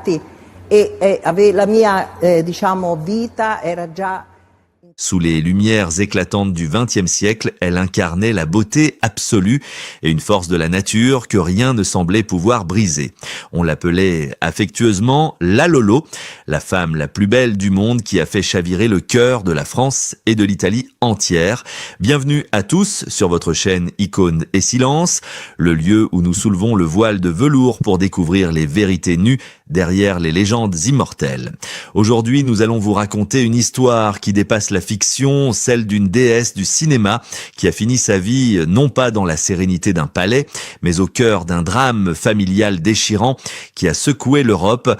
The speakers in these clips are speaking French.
infatti la mia vita era già. Sous les lumières éclatantes du XXe siècle, elle incarnait la beauté absolue et une force de la nature que rien ne semblait pouvoir briser. On l'appelait affectueusement la Lolo, la femme la plus belle du monde qui a fait chavirer le cœur de la France et de l'Italie entière. Bienvenue à tous sur votre chaîne Icônes et Silence, le lieu où nous soulevons le voile de velours pour découvrir les vérités nues derrière les légendes immortelles. Aujourd'hui, nous allons vous raconter une histoire qui dépasse la fiction, celle d'une déesse du cinéma qui a fini sa vie non pas dans la sérénité d'un palais, mais au cœur d'un drame familial déchirant qui a secoué l'Europe.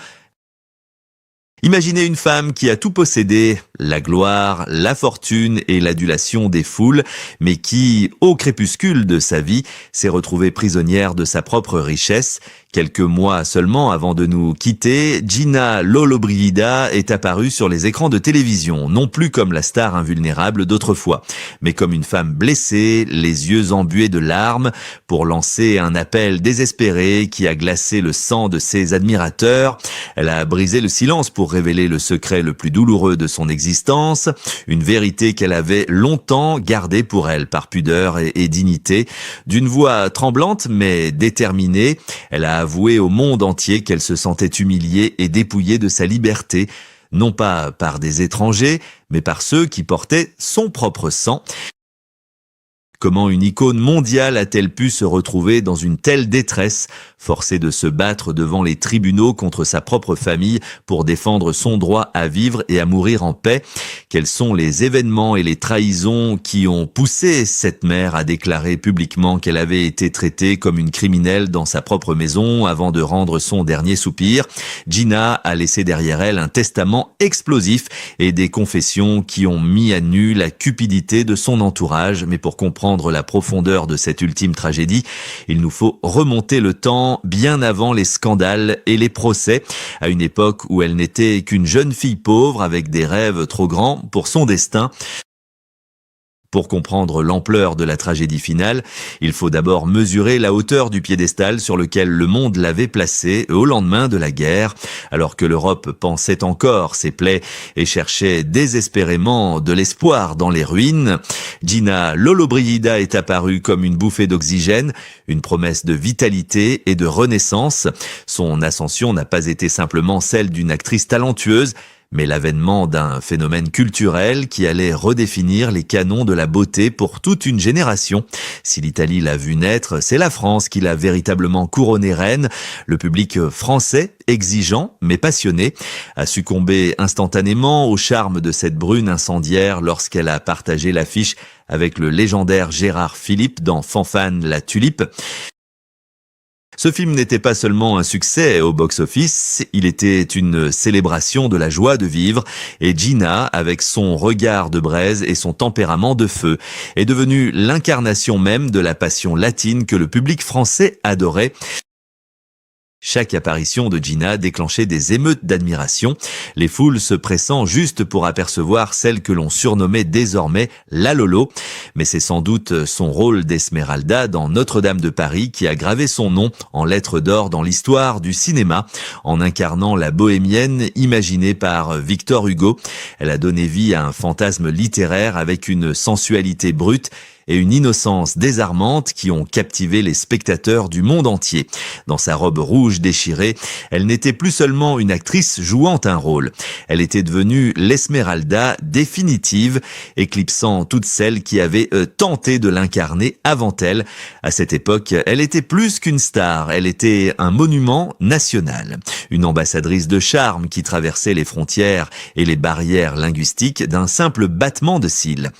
Imaginez une femme qui a tout possédé, la gloire, la fortune et l'adulation des foules, mais qui, au crépuscule de sa vie, s'est retrouvée prisonnière de sa propre richesse. Quelques mois seulement avant de nous quitter, Gina Lollobrigida est apparue sur les écrans de télévision, non plus comme la star invulnérable d'autrefois, mais comme une femme blessée, les yeux embués de larmes, pour lancer un appel désespéré qui a glacé le sang de ses admirateurs. Elle a brisé le silence pour révéler le secret le plus douloureux de son existence, une vérité qu'elle avait longtemps gardée pour elle par pudeur et dignité. D'une voix tremblante mais déterminée, elle a avoué au monde entier qu'elle se sentait humiliée et dépouillée de sa liberté, non pas par des étrangers, mais par ceux qui portaient son propre sang. Comment une icône mondiale a-t-elle pu se retrouver dans une telle détresse, forcée de se battre devant les tribunaux contre sa propre famille pour défendre son droit à vivre et à mourir en paix? Quels sont les événements et les trahisons qui ont poussé cette mère à déclarer publiquement qu'elle avait été traitée comme une criminelle dans sa propre maison avant de rendre son dernier soupir? Gina a laissé derrière elle un testament explosif et des confessions qui ont mis à nu la cupidité de son entourage, mais pour comprendre la profondeur de cette ultime tragédie, il nous faut remonter le temps bien avant les scandales et les procès, à une époque où elle n'était qu'une jeune fille pauvre avec des rêves trop grands pour son destin. Pour comprendre l'ampleur de la tragédie finale, il faut d'abord mesurer la hauteur du piédestal sur lequel le monde l'avait placé au lendemain de la guerre, alors que l'Europe pensait encore ses plaies et cherchait désespérément de l'espoir dans les ruines. Gina Lollobrigida est apparue comme une bouffée d'oxygène, une promesse de vitalité et de renaissance. Son ascension n'a pas été simplement celle d'une actrice talentueuse, mais l'avènement d'un phénomène culturel qui allait redéfinir les canons de la beauté pour toute une génération. Si l'Italie l'a vue naître, c'est la France qui l'a véritablement couronnée reine. Le public français, exigeant mais passionné, a succombé instantanément au charme de cette brune incendiaire lorsqu'elle a partagé l'affiche avec le légendaire Gérard Philippe dans Fanfane la Tulipe. Ce film n'était pas seulement un succès au box-office, il était une célébration de la joie de vivre, et Gina, avec son regard de braise et son tempérament de feu, est devenue l'incarnation même de la passion latine que le public français adorait. Chaque apparition de Gina déclenchait des émeutes d'admiration, les foules se pressant juste pour apercevoir celle que l'on surnommait désormais la Lolo. Mais c'est sans doute son rôle d'Esmeralda dans Notre-Dame de Paris qui a gravé son nom en lettres d'or dans l'histoire du cinéma, en incarnant la bohémienne imaginée par Victor Hugo. Elle a donné vie à un fantasme littéraire avec une sensualité brute et une innocence désarmante qui ont captivé les spectateurs du monde entier. Dans sa robe rouge déchirée, elle n'était plus seulement une actrice jouant un rôle. Elle était devenue l'Esmeralda définitive, éclipsant toutes celles qui avaient tenté de l'incarner avant elle. À cette époque, elle était plus qu'une star, elle était un monument national. Une ambassadrice de charme qui traversait les frontières et les barrières linguistiques d'un simple battement de cils.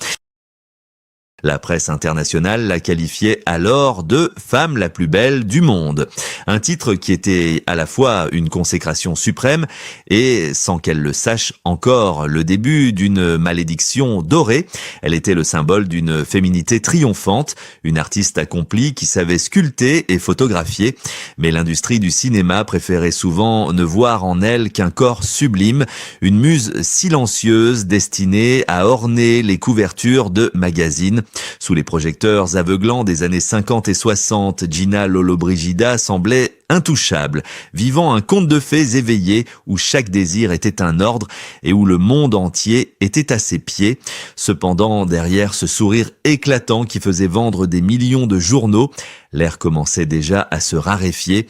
La presse internationale la qualifiait alors de « femme la plus belle du monde », un titre qui était à la fois une consécration suprême et, sans qu'elle le sache encore, le début d'une malédiction dorée. Elle était le symbole d'une féminité triomphante, une artiste accomplie qui savait sculpter et photographier. Mais l'industrie du cinéma préférait souvent ne voir en elle qu'un corps sublime, une muse silencieuse destinée à orner les couvertures de magazines. Sous les projecteurs aveuglants des années 50 et 60, Gina Lollobrigida semblait intouchable, vivant un conte de fées éveillé où chaque désir était un ordre et où le monde entier était à ses pieds. Cependant, derrière ce sourire éclatant qui faisait vendre des millions de journaux, l'air commençait déjà à se raréfier.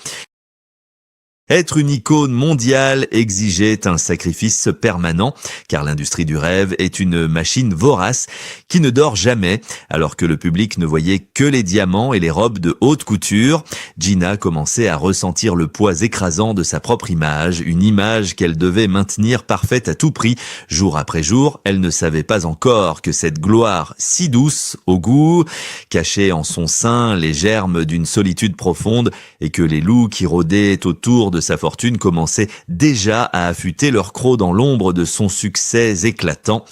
Être une icône mondiale exigeait un sacrifice permanent, car l'industrie du rêve est une machine vorace qui ne dort jamais. Alors que le public ne voyait que les diamants et les robes de haute couture, Gina commençait à ressentir le poids écrasant de sa propre image, une image qu'elle devait maintenir parfaite à tout prix. Jour après jour, elle ne savait pas encore que cette gloire si douce au goût cachait en son sein les germes d'une solitude profonde et que les loups qui rôdaient autour de sa fortune commençaient déjà à affûter leurs crocs dans l'ombre de son succès éclatant.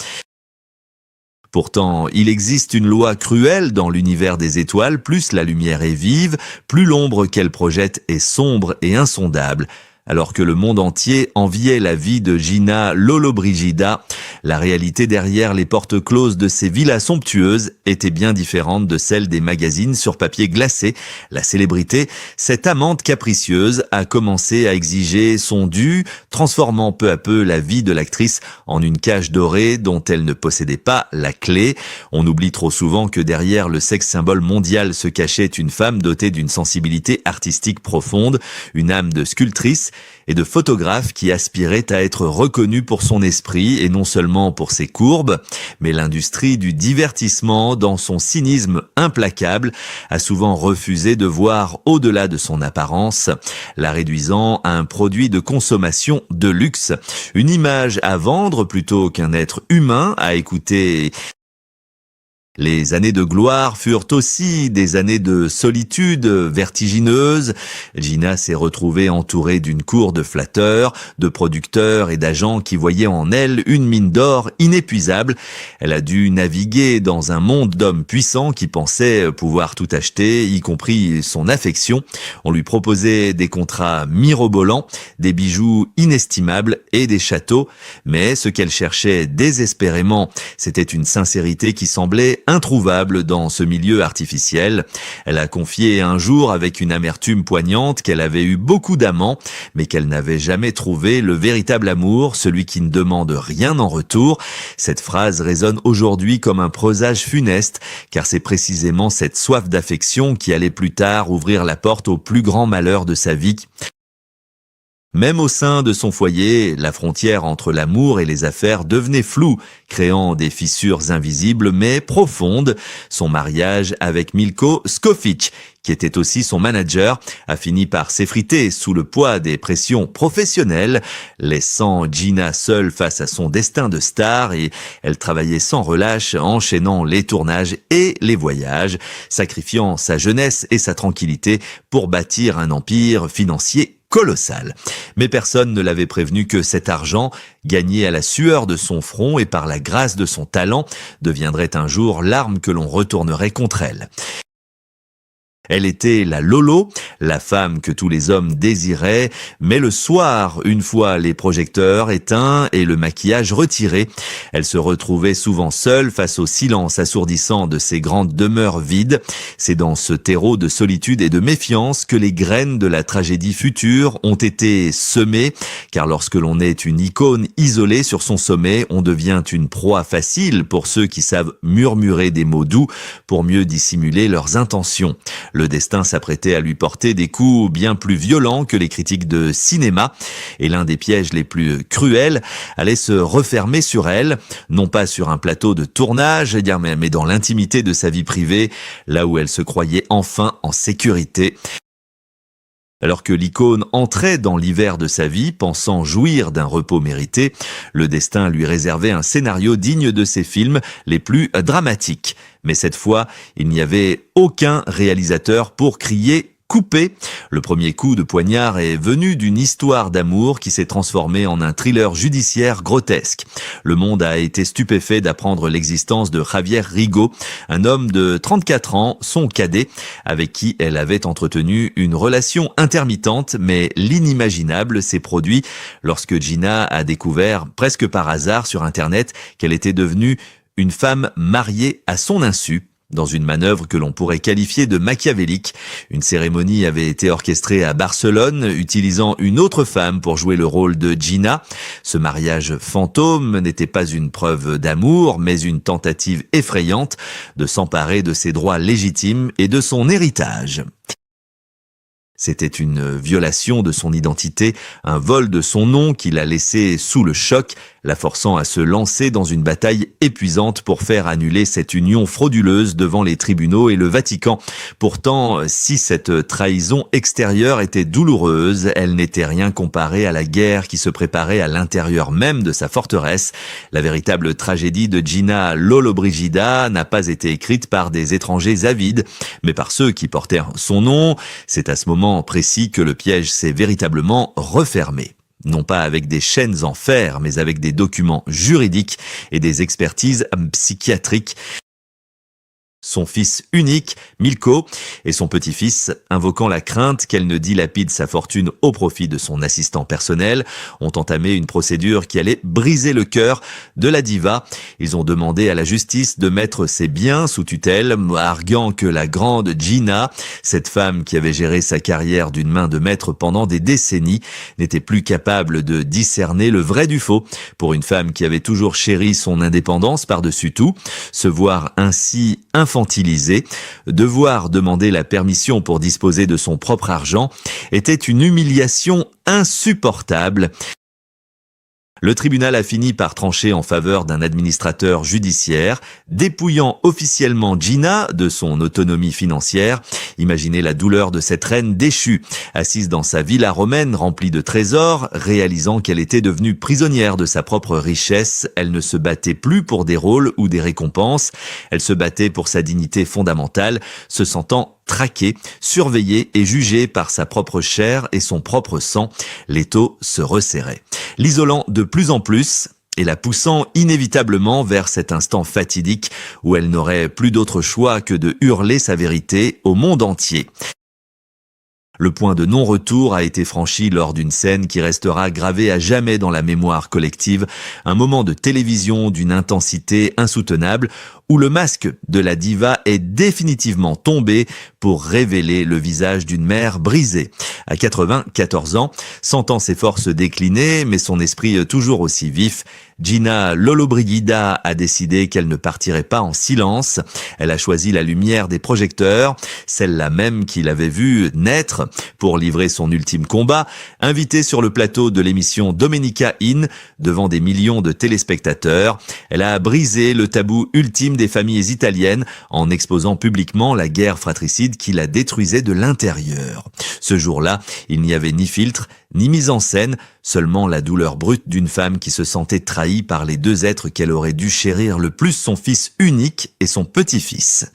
Pourtant, il existe une loi cruelle dans l'univers des étoiles, plus la lumière est vive, plus l'ombre qu'elle projette est sombre et insondable. Alors que le monde entier enviait la vie de Gina Lollobrigida, la réalité derrière les portes closes de ces villas somptueuses était bien différente de celle des magazines sur papier glacé. La célébrité, cette amante capricieuse, a commencé à exiger son dû, transformant peu à peu la vie de l'actrice en une cage dorée dont elle ne possédait pas la clé. On oublie trop souvent que derrière le sexe symbole mondial se cachait une femme dotée d'une sensibilité artistique profonde, une âme de sculptrice et de photographe qui aspirait à être reconnue pour son esprit et non seulement pour ses courbes, mais l'industrie du divertissement, dans son cynisme implacable, a souvent refusé de voir au-delà de son apparence, la réduisant à un produit de consommation de luxe, une image à vendre plutôt qu'un être humain à écouter. Les années de gloire furent aussi des années de solitude vertigineuse. Gina s'est retrouvée entourée d'une cour de flatteurs, de producteurs et d'agents qui voyaient en elle une mine d'or inépuisable. Elle a dû naviguer dans un monde d'hommes puissants qui pensaient pouvoir tout acheter, y compris son affection. On lui proposait des contrats mirobolants, des bijoux inestimables et des châteaux. Mais ce qu'elle cherchait désespérément, c'était une sincérité qui semblait introuvable dans ce milieu artificiel. Elle a confié un jour avec une amertume poignante qu'elle avait eu beaucoup d'amants, mais qu'elle n'avait jamais trouvé le véritable amour, celui qui ne demande rien en retour. Cette phrase résonne aujourd'hui comme un présage funeste, car c'est précisément cette soif d'affection qui allait plus tard ouvrir la porte au plus grand malheur de sa vie. Même au sein de son foyer, la frontière entre l'amour et les affaires devenait floue, créant des fissures invisibles mais profondes. Son mariage avec Milko Skofic, qui était aussi son manager, a fini par s'effriter sous le poids des pressions professionnelles, laissant Gina seule face à son destin de star, et elle travaillait sans relâche, enchaînant les tournages et les voyages, sacrifiant sa jeunesse et sa tranquillité pour bâtir un empire financier colossal. Mais personne ne l'avait prévenu que cet argent, gagné à la sueur de son front et par la grâce de son talent, deviendrait un jour l'arme que l'on retournerait contre elle. Elle était la Lolo, la femme que tous les hommes désiraient, mais le soir, une fois les projecteurs éteints et le maquillage retiré, elle se retrouvait souvent seule face au silence assourdissant de ces grandes demeures vides. C'est dans ce terreau de solitude et de méfiance que les graines de la tragédie future ont été semées, car lorsque l'on est une icône isolée sur son sommet, on devient une proie facile pour ceux qui savent murmurer des mots doux pour mieux dissimuler leurs intentions. Le destin s'apprêtait à lui porter des coups bien plus violents que les critiques de cinéma, et l'un des pièges les plus cruels allait se refermer sur elle, non pas sur un plateau de tournage, mais dans l'intimité de sa vie privée, là où elle se croyait enfin en sécurité. Alors que l'icône entrait dans l'hiver de sa vie, pensant jouir d'un repos mérité, le destin lui réservait un scénario digne de ses films les plus dramatiques. Mais cette fois, il n'y avait aucun réalisateur pour crier « coupé ». Le premier coup de poignard est venu d'une histoire d'amour qui s'est transformée en un thriller judiciaire grotesque. Le monde a été stupéfait d'apprendre l'existence de Javier Rigo, un homme de 34 ans, son cadet, avec qui elle avait entretenu une relation intermittente, mais l'inimaginable s'est produit lorsque Gina a découvert, presque par hasard sur Internet, qu'elle était devenue une femme mariée à son insu. dans une manœuvre que l'on pourrait qualifier de machiavélique. Une cérémonie avait été orchestrée à Barcelone, utilisant une autre femme pour jouer le rôle de Gina. Ce mariage fantôme n'était pas une preuve d'amour, mais une tentative effrayante de s'emparer de ses droits légitimes et de son héritage. C'était une violation de son identité, un vol de son nom qui l'a laissé sous le choc, la forçant à se lancer dans une bataille épuisante pour faire annuler cette union frauduleuse devant les tribunaux et le Vatican. Pourtant, si cette trahison extérieure était douloureuse, elle n'était rien comparée à la guerre qui se préparait à l'intérieur même de sa forteresse. La véritable tragédie de Gina Lollobrigida n'a pas été écrite par des étrangers avides, mais par ceux qui portèrent son nom. C'est à ce moment précis que le piège s'est véritablement refermé. Non pas avec des chaînes en fer, mais avec des documents juridiques et des expertises psychiatriques. Son fils unique, Milko, et son petit-fils, invoquant la crainte qu'elle ne dilapide sa fortune au profit de son assistant personnel, ont entamé une procédure qui allait briser le cœur de la diva. Ils ont demandé à la justice de mettre ses biens sous tutelle, arguant que la grande Gina, cette femme qui avait géré sa carrière d'une main de maître pendant des décennies, n'était plus capable de discerner le vrai du faux. Pour une femme qui avait toujours chéri son indépendance par-dessus tout, se voir ainsi infantilisée, devoir demander la permission pour disposer de son propre argent était une humiliation insupportable. Le tribunal a fini par trancher en faveur d'un administrateur judiciaire, dépouillant officiellement Gina de son autonomie financière. Imaginez la douleur de cette reine déchue, assise dans sa villa romaine remplie de trésors, réalisant qu'elle était devenue prisonnière de sa propre richesse. Elle ne se battait plus pour des rôles ou des récompenses, elle se battait pour sa dignité fondamentale, se sentant traquée, surveillée et jugée par sa propre chair et son propre sang. L'étau se resserrait, l'isolant de plus en plus et la poussant inévitablement vers cet instant fatidique où elle n'aurait plus d'autre choix que de hurler sa vérité au monde entier. Le point de non-retour a été franchi lors d'une scène qui restera gravée à jamais dans la mémoire collective, un moment de télévision d'une intensité insoutenable où le masque de la diva est définitivement tombé pour révéler le visage d'une mère brisée. À 94 ans, sentant ses forces décliner, mais son esprit toujours aussi vif, Gina Lollobrigida a décidé qu'elle ne partirait pas en silence. Elle a choisi la lumière des projecteurs, celle-là même qu'il avait vue naître pour livrer son ultime combat, invitée sur le plateau de l'émission Domenica In devant des millions de téléspectateurs. Elle a brisé le tabou ultime des familles italiennes en exposant publiquement la guerre fratricide qui la détruisait de l'intérieur. Ce jour-là, il n'y avait ni filtre, ni mise en scène, seulement la douleur brute d'une femme qui se sentait trahie par les deux êtres qu'elle aurait dû chérir le plus, son fils unique et son petit-fils.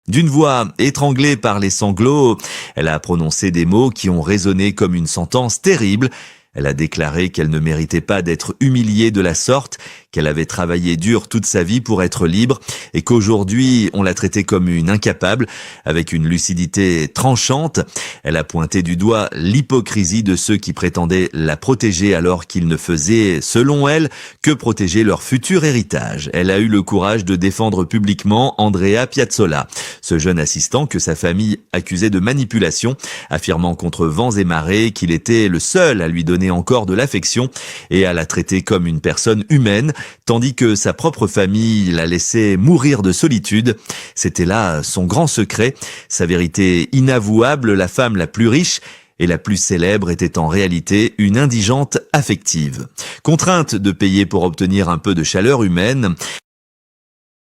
D'une voix étranglée par les sanglots, elle a prononcé des mots qui ont résonné comme une sentence terrible. Elle a déclaré qu'elle ne méritait pas d'être humiliée de la sorte, qu'elle avait travaillé dur toute sa vie pour être libre et qu'aujourd'hui on la traitait comme une incapable. Avec une lucidité tranchante, elle a pointé du doigt l'hypocrisie de ceux qui prétendaient la protéger alors qu'ils ne faisaient, selon elle, que protéger leur futur héritage. Elle a eu le courage de défendre publiquement Andrea Piazzolla, ce jeune assistant que sa famille accusait de manipulation, affirmant contre vents et marées qu'il était le seul à lui donner encore de l'affection et à la traiter comme une personne humaine, tandis que sa propre famille la laissait mourir de solitude. C'était là son grand secret, sa vérité inavouable. La femme la plus riche et la plus célèbre était en réalité une indigente affective. Contrainte de payer pour obtenir un peu de chaleur humaine,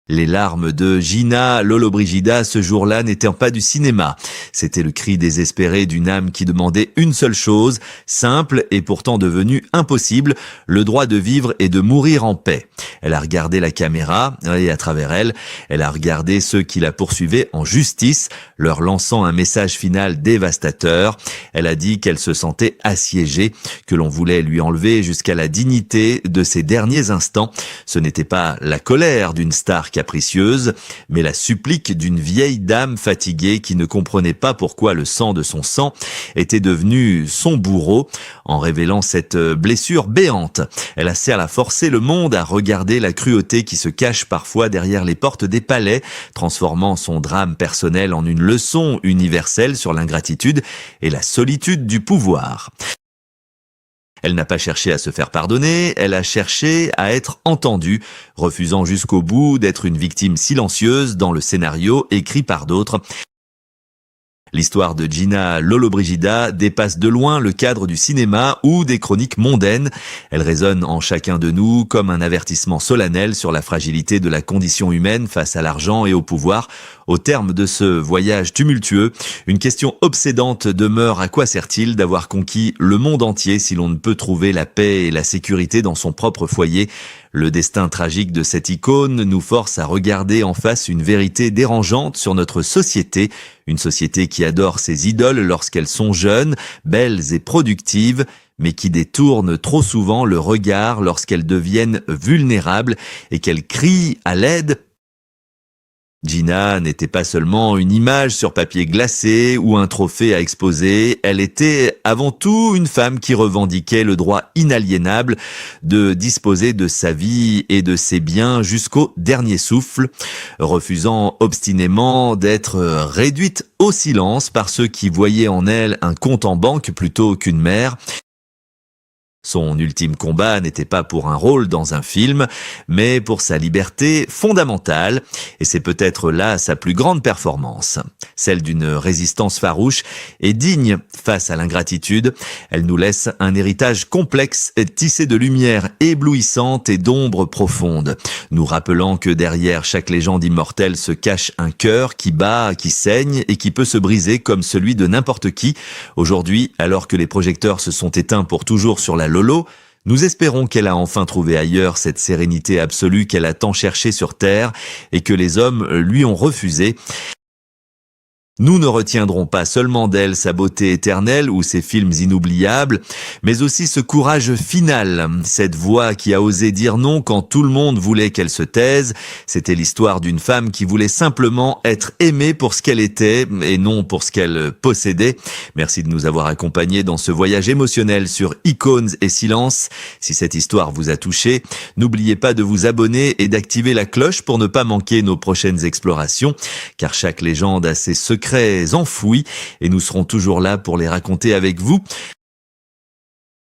les larmes de Gina Lollobrigida ce jour-là n'étaient pas du cinéma. C'était le cri désespéré d'une âme qui demandait une seule chose, simple et pourtant devenue impossible, le droit de vivre et de mourir en paix. Elle a regardé la caméra et à travers elle, elle a regardé ceux qui la poursuivaient en justice, leur lançant un message final dévastateur. Elle a dit qu'elle se sentait assiégée, que l'on voulait lui enlever jusqu'à la dignité de ses derniers instants. Ce n'était pas la colère d'une star capricieuse, mais la supplique d'une vieille dame fatiguée qui ne comprenait pas pourquoi le sang de son sang était devenu son bourreau, en révélant cette blessure béante. Elle a certes forcé le monde à regarder la cruauté qui se cache parfois derrière les portes des palais, transformant son drame personnel en une leçon universelle sur l'ingratitude et la solitude du pouvoir. Elle n'a pas cherché à se faire pardonner, elle a cherché à être entendue, refusant jusqu'au bout d'être une victime silencieuse dans le scénario écrit par d'autres. L'histoire de Gina Lollobrigida dépasse de loin le cadre du cinéma ou des chroniques mondaines. Elle résonne en chacun de nous comme un avertissement solennel sur la fragilité de la condition humaine face à l'argent et au pouvoir. Au terme de ce voyage tumultueux, une question obsédante demeure: à quoi sert-il d'avoir conquis le monde entier si l'on ne peut trouver la paix et la sécurité dans son propre foyer? Le destin tragique de cette icône nous force à regarder en face une vérité dérangeante sur notre société, une société qui adore ses idoles lorsqu'elles sont jeunes, belles et productives, mais qui détourne trop souvent le regard lorsqu'elles deviennent vulnérables et qu'elles crient à l'aide. Gina n'était pas seulement une image sur papier glacé ou un trophée à exposer, elle était avant tout une femme qui revendiquait le droit inaliénable de disposer de sa vie et de ses biens jusqu'au dernier souffle, refusant obstinément d'être réduite au silence par ceux qui voyaient en elle un compte en banque plutôt qu'une mère. Son ultime combat n'était pas pour un rôle dans un film, mais pour sa liberté fondamentale, et c'est peut-être là sa plus grande performance, celle d'une résistance farouche et digne face à l'ingratitude. Elle nous laisse un héritage complexe, tissé de lumière éblouissante et d'ombre profonde, nous rappelant que derrière chaque légende immortelle se cache un cœur qui bat, qui saigne et qui peut se briser comme celui de n'importe qui. Aujourd'hui, alors que les projecteurs se sont éteints pour toujours sur la Lolo, nous espérons qu'elle a enfin trouvé ailleurs cette sérénité absolue qu'elle a tant cherchée sur Terre et que les hommes lui ont refusé. Nous ne retiendrons pas seulement d'elle sa beauté éternelle ou ses films inoubliables, mais aussi ce courage final, cette voix qui a osé dire non quand tout le monde voulait qu'elle se taise. C'était l'histoire d'une femme qui voulait simplement être aimée pour ce qu'elle était et non pour ce qu'elle possédait. Merci de nous avoir accompagnés dans ce voyage émotionnel sur Icônes et Silence. Si cette histoire vous a touché, n'oubliez pas de vous abonner et d'activer la cloche pour ne pas manquer nos prochaines explorations, car chaque légende a ses secrets enfouis et nous serons toujours là pour les raconter avec vous.